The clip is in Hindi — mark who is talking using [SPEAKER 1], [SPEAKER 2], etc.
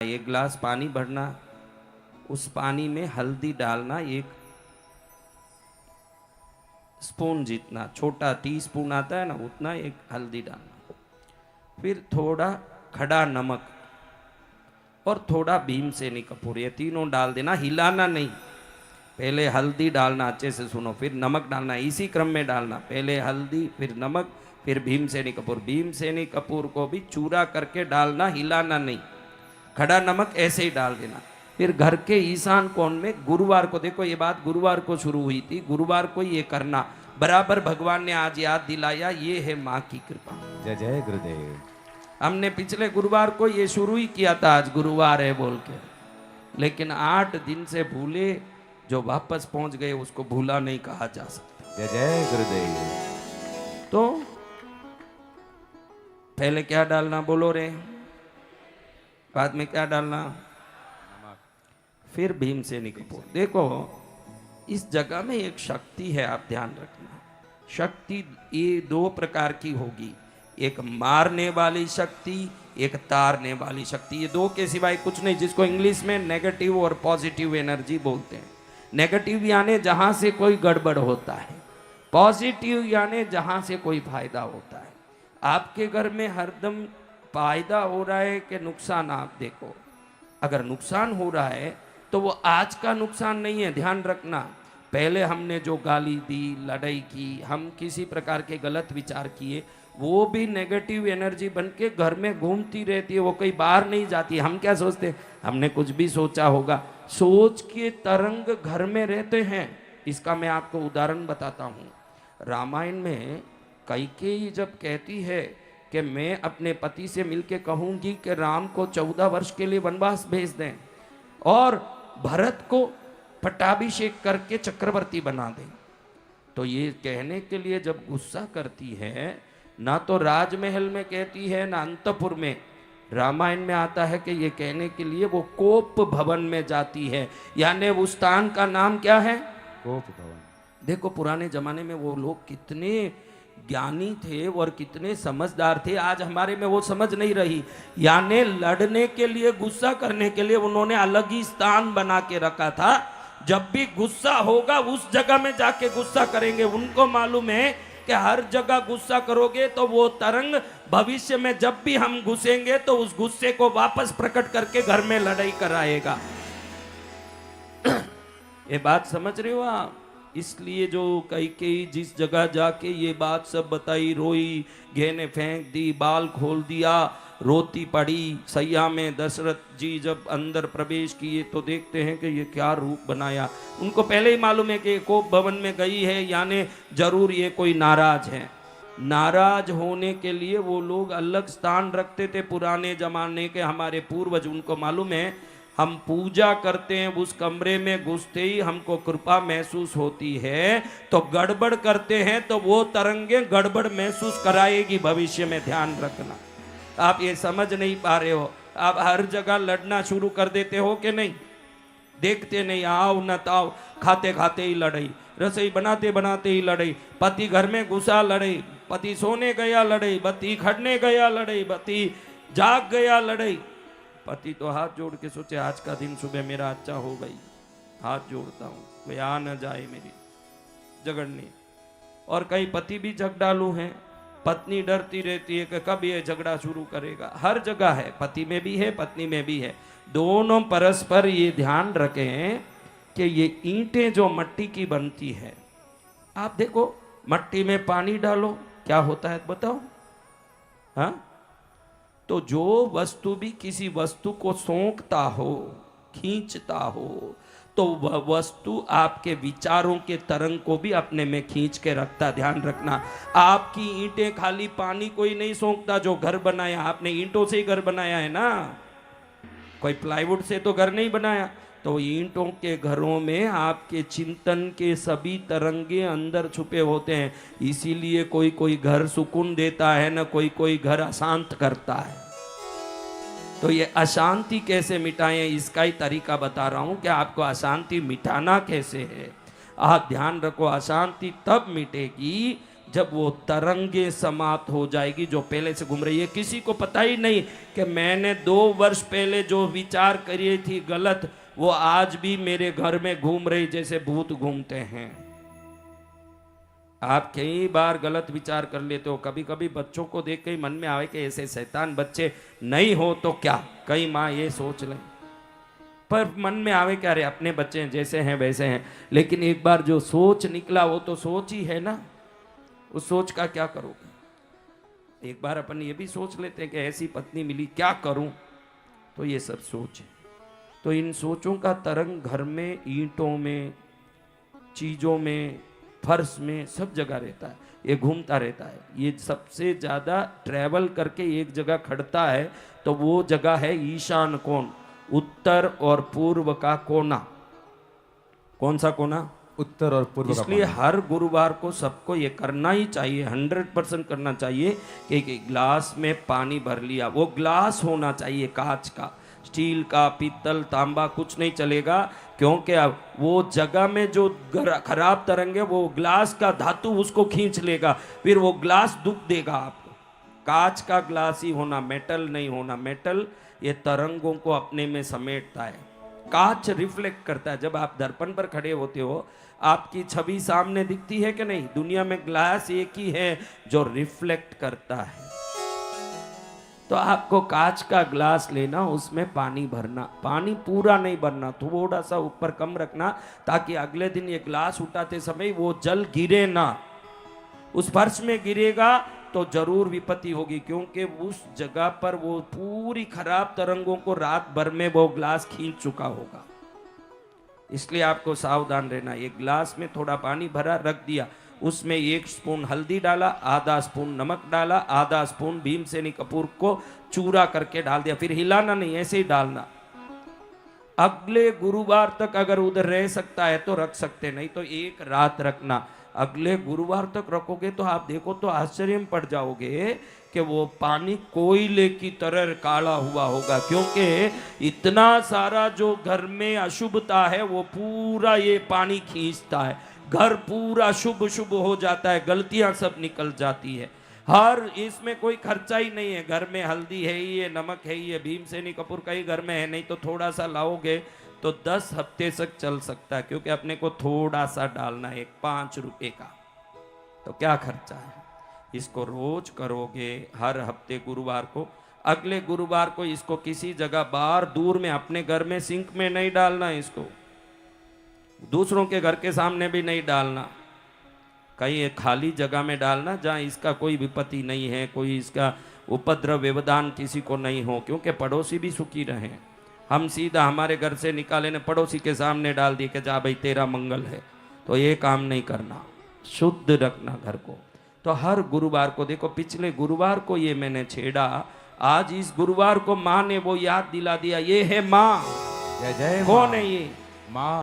[SPEAKER 1] एक गिलास पानी भरना, उस पानी में हल्दी डालना, एक स्पून जितना, छोटा टी स्पून आता है ना उतना, एक हल्दी डालना। फिर थोड़ा खड़ा नमक और थोड़ा भीमसेनी कपूर, ये तीनों डाल देना, हिलाना नहीं। पहले हल्दी डालना, अच्छे से सुनो, फिर नमक डालना, इसी क्रम में डालना। पहले हल्दी, फिर नमक, फिर भीमसेनी कपूर। भीमसेनी कपूर को भी चूरा करके डालना, हिलाना नहीं। खड़ा नमक ऐसे ही डाल देना। फिर घर के ईशान कोण में गुरुवार को, देखो ये बात गुरुवार को शुरू हुई थी, गुरुवार को ये करना। बराबर भगवान ने आज याद दिलाया, ये है माँ की कृपा।
[SPEAKER 2] जय जय गुरुदेव।
[SPEAKER 1] हमने पिछले गुरुवार को ये शुरू ही किया था, आज गुरुवार है बोल के, लेकिन 8 दिन से भूले, जो वापस पहुंच गए उसको भूला नहीं कहा जा सकता।
[SPEAKER 2] जय जय गुरुदेव।
[SPEAKER 1] तो पहले क्या डालना बोलो रे, बाद में क्या डालना, फिर भीमसेनी कपूर। देखो इस जगह में एक शक्ति है, आप ध्यान रखना। शक्ति ये 2 प्रकार की होगी, एक मारने वाली शक्ति, एक तारने वाली शक्ति। ये 2 के सिवाय कुछ नहीं, जिसको इंग्लिश में नेगेटिव और पॉजिटिव एनर्जी बोलते हैं। नेगेटिव यानी जहां से कोई गड़बड़ होता है, पॉजिटिव यानी जहां से कोई फायदा होता है। आपके घर में हरदम फायदा हो रहा है कि नुकसान, आप देखो। अगर नुकसान हो रहा है तो वो आज का नुकसान नहीं है, ध्यान रखना। पहले हमने जो गाली दी, लड़ाई की, हम किसी प्रकार के गलत विचार किए, वो भी नेगेटिव एनर्जी बन के घर में घूमती रहती है, वो कहीं बाहर नहीं जाती। हम क्या सोचते हैं, हमने कुछ भी सोचा होगा, सोच के तरंग घर में रहते हैं। इसका मैं आपको उदाहरण बताता हूँ। रामायण में कैकेयी जब कहती है कि मैं अपने पति से मिलके कहूंगी कि राम को 14 वर्ष के लिए वनवास भेज दें और भरत को पट्टाभिषेक करके चक्रवर्ती बना दें, तो ये कहने के लिए जब गुस्सा करती है, ना तो राजमहल में कहती है ना अंतपुर में। रामायण में आता है कि ये कहने के लिए वो कोप भवन में जाती है, यानी उस स्थान का नाम क्या है,
[SPEAKER 2] कोप भवन।
[SPEAKER 1] देखो पुराने जमाने में वो लोग कितने ज्ञानी थे और कितने समझदार थे, आज हमारे में वो समझ नहीं रही। यानी लड़ने के लिए, गुस्सा करने के लिए उन्होंने अलग ही स्थान बना के रखा था। जब भी गुस्सा होगा उस जगह में जाके गुस्सा करेंगे। उनको मालूम है कि हर जगह गुस्सा करोगे तो वो तरंग भविष्य में जब भी हम घुसेंगे तो उस गुस्से को वापस प्रकट करके घर में लड़ाई कराएगा। ये बात समझ रहे हो आप? इसलिए जो कैकेयी जिस जगह जाके ये बात सब बताई, रोई, घेने फेंक दी, बाल खोल दिया, रोती पड़ी। सैया में दशरथ जी जब अंदर प्रवेश किए तो देखते हैं कि ये क्या रूप बनाया। उनको पहले ही मालूम है कि कोप भवन में गई है, यानी जरूर ये कोई नाराज है। नाराज होने के लिए वो लोग अलग स्थान रखते थे पुराने जमाने के हमारे पूर्वज। उनको मालूम है हम पूजा करते हैं, उस कमरे में घुसते ही हमको कृपा महसूस होती है, तो गड़बड़ करते हैं तो वो तरंगे गड़बड़ महसूस कराएगी भविष्य में, ध्यान रखना। आप ये समझ नहीं पा रहे हो, आप हर जगह लड़ना शुरू कर देते हो कि नहीं, देखते नहीं, आओ न ताओ, खाते खाते ही लड़ाई, रसोई बनाते बनाते ही लड़ाई, पति घर में घुसा लड़ाई, पति सोने गया लड़ाई, पति खड़ने गया लड़ाई, पति जाग गया लड़ाई। पति तो हाथ जोड़ के सोचे आज का दिन सुबह मेरा अच्छा हो गई, हाथ जोड़ता हूँ, कोई आ न जाए मेरी झगड़ने। और कई पति भी झगड़ालू हैं, पत्नी डरती रहती है कि कब ये झगड़ा शुरू करेगा। हर जगह है, पति में भी है, पत्नी में भी है। दोनों परस्पर ये ध्यान रखें कि ये ईंटें जो मट्टी की बनती है, आप देखो मट्टी में पानी डालो क्या होता है बताओ, हाँ? तो जो वस्तु भी किसी वस्तु को सोंकता हो, खींचता हो, तो वह वस्तु आपके विचारों के तरंग को भी अपने में खींच के रखता। ध्यान रखना, आपकी ईंटें खाली पानी कोई नहीं सोंकता। जो घर बनाया आपने ईंटों से ही घर बनाया है ना, कोई प्लाईवुड से तो घर नहीं बनाया। तो ईंटों के घरों में आपके चिंतन के सभी तरंगे अंदर छुपे होते हैं, इसीलिए कोई कोई घर सुकून देता है ना, कोई कोई घर अशांत करता है। तो ये अशांति कैसे मिटाएं, इसका ही तरीका बता रहा हूं कि आपको अशांति मिटाना कैसे है। आप ध्यान रखो, अशांति तब मिटेगी जब वो तरंगे समाप्त हो जाएगी जो पहले से घूम रही है, किसी को पता ही नहीं कि मैंने 2 वर्ष पहले जो विचार करी थी गलत, वो आज भी मेरे घर में घूम रही जैसे भूत घूमते हैं। आप कई बार गलत विचार कर लेते हो, कभी कभी बच्चों को देख के ही मन में आवे कि ऐसे शैतान बच्चे नहीं हो तो क्या, कई माँ ये सोच लें, पर मन में आवे कि अरे अपने बच्चे हैं, जैसे हैं वैसे हैं। लेकिन एक बार जो सोच निकला वो तो सोच ही है ना, उस सोच का क्या करोगे। एक बार अपन ये भी सोच लेते हैं कि ऐसी पत्नी मिली क्या करूं, तो ये सब सोच है। तो इन सोचों का तरंग घर में, ईंटों में, चीजों में, फर्श में, सब जगह रहता है, ये घूमता रहता है। ये सबसे ज्यादा ट्रैवल करके एक जगह खड़ता है, तो वो जगह है ईशान कोण, उत्तर और पूर्व का कोना। कौन सा कोना?
[SPEAKER 2] उत्तर और पूर्व का
[SPEAKER 1] इसलिए
[SPEAKER 2] कोना।
[SPEAKER 1] हर गुरुवार को सबको ये करना ही चाहिए, 100% करना चाहिए कि एक गिलास में पानी भर लिया। वो ग्लास होना चाहिए कांच का, स्टील का, पीतल, तांबा कुछ नहीं चलेगा, क्योंकि अब वो जगह में जो खराब तरंग है वो ग्लास का धातु उसको खींच लेगा, फिर वो ग्लास दुख देगा आपको। कांच का ग्लास ही होना, मेटल नहीं होना। मेटल ये तरंगों को अपने में समेटता है। कांच रिफ्लेक्ट करता है। जब आप दर्पण पर खड़े होते हो, आपकी छवि सामने दिखती है कि नहीं? दुनिया में ग्लास एक ही है जो रिफ्लेक्ट करता है। तो आपको कांच का ग्लास लेना, उसमें पानी भरना, पानी पूरा नहीं भरना, थोड़ा सा ऊपर कम रखना, ताकि अगले दिन ये ग्लास उठाते समय वो जल गिरे ना। उस फर्श में गिरेगा तो जरूर विपत्ति होगी, क्योंकि उस जगह पर वो पूरी खराब तरंगों को रात भर में वो ग्लास खींच चुका होगा। इसलिए आपको सावधान रहना। एक ग्लास में थोड़ा पानी भरा, रख दिया, उसमें 1 स्पून हल्दी डाला, आधा स्पून नमक डाला, आधा स्पून भीमसेनी कपूर को चूरा करके डाल दिया। फिर हिलाना नहीं, ऐसे ही डालना। अगले गुरुवार तक अगर उधर रह सकता है तो रख सकते, नहीं तो 1 रात रखना। अगले गुरुवार तक रखोगे तो आप देखो तो आश्चर्य में पड़ जाओगे कि वो पानी कोयले की तरह काला हुआ होगा, क्योंकि इतना सारा जो घर में अशुभता है वो पूरा ये पानी खींचता है। घर पूरा शुभ शुभ हो जाता है, गलतियां सब निकल जाती है। हर इसमें कोई खर्चा ही नहीं है। घर में हल्दी है ही, ये नमक है ही, ये भीमसेनी कपूर का ही घर में है, नहीं तो थोड़ा सा लाओगे तो 10 हफ्ते तक चल सकता है, क्योंकि अपने को थोड़ा सा डालना है, 5 रुपए का, तो क्या खर्चा है। इसको रोज करोगे, हर हफ्ते गुरुवार को। अगले गुरुवार को इसको किसी जगह बाहर दूर में, अपने घर में सिंक में नहीं डालना, इसको दूसरों के घर के सामने भी नहीं डालना, कहीं एक खाली जगह में डालना जहाँ इसका कोई विपत्ति नहीं है, कोई इसका उपद्रव व्यवधान किसी को नहीं हो, क्योंकि पड़ोसी भी सुखी रहे। हम सीधा हमारे घर से निकाले ने पड़ोसी के सामने डाल दिए कि जा भाई तेरा मंगल है, तो ये काम नहीं करना, शुद्ध रखना घर को। तो हर गुरुवार को देखो, पिछले गुरुवार को ये मैंने छेड़ा, आज इस गुरुवार को माँ ने वो याद दिला दिया, ये है माँ।
[SPEAKER 2] जय जय
[SPEAKER 1] कौन है ये?
[SPEAKER 2] माँ।